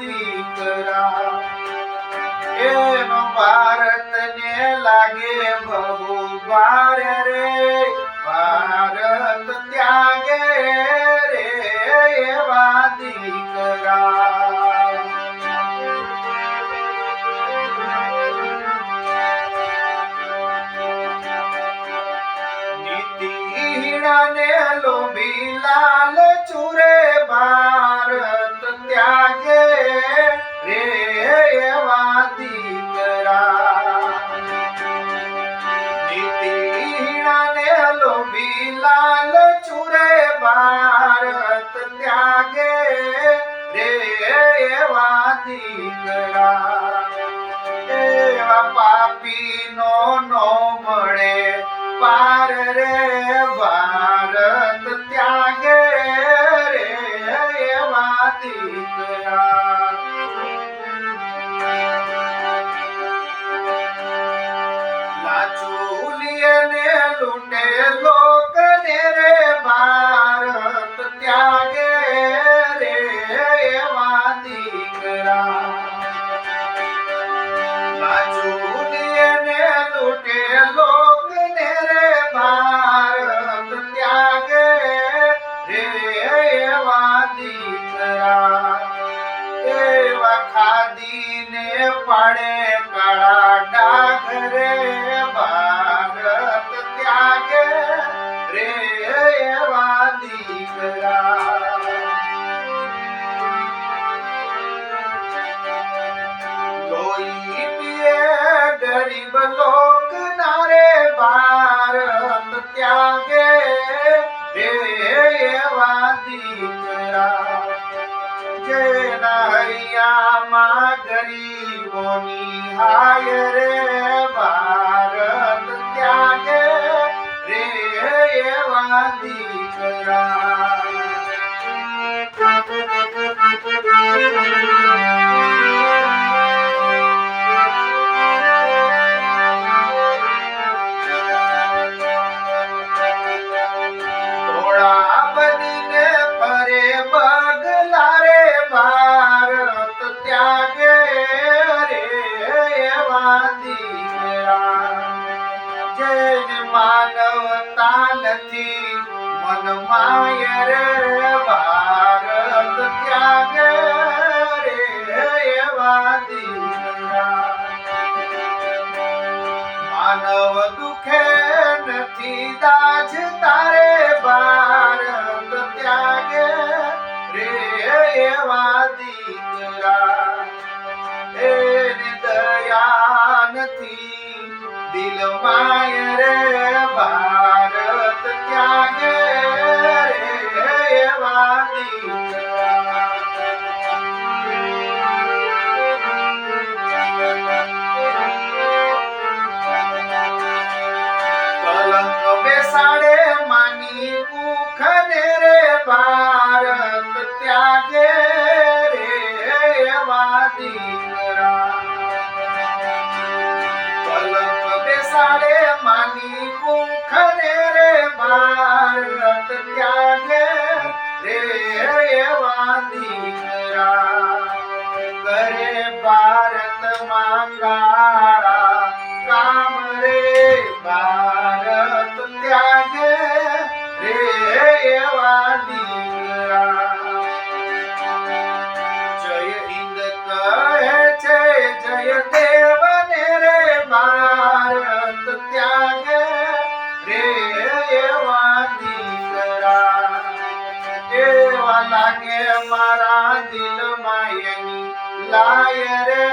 દીકરા એનો ભારત ને લાગે બહુ ભાર રે ભારત ત્યાગે રે એવા દીકરા નીતિહીણાને લોભી લાલ ચુરે ભારત ત્યાગે રે એવા દીકરા નીતિહીણાને લોભી લાલ ચુરે ભારત ત્યાગે રે એવા દીકરા એવા પાપી નો મળે પાર રે ભારત ત્યાગે રે એવા દીકરા લાચુલીએ ને લૂંટે લોકને રે ભારત ત્યાગે રે એવા દીકરા લાચુલીએ ને લૂંટે લોકને રે ભારત ત્યાગે રે એવા દીકરા એવા ખાદીને પાડે કાળા ડાઘ રે ભારત ત્યાગે રે એવા દીકરા લોહી પીએ ગરીબ લોક ના રે ભારત ત્યાગે રે એવા દીકરા જેના હૈયામાં ગરીબોની હાય રે ભારત ત્યાગે રે એવા દીકરા માનવતા નથી મન માય રે ભારત ત્યાગે રે એવા દીકરા માનવ દુખે નથી દાજ તારે ભારત ત્યાગે રે એવા દીકરા એની દયા નથી દિલ માય રે ભારત ત્યાગે રે એવા દીકરા કલંક બેસાડે માની કુખને રે ભારત ત્યાગે રે એવા દીકરા બેસાડે માની કુખને રે ભારત ત્યાગે રે એવા દીકરા કરે ભારતમાં કાળા કામ રે ભારત ત્યાગે રે એવા દીકરા જય હિન્દ કહે છે જય દેવ ને રે ભારત ત્યાગે રે એવા દીકરા એવા લાગે મારા દિલમાં એની લાય રે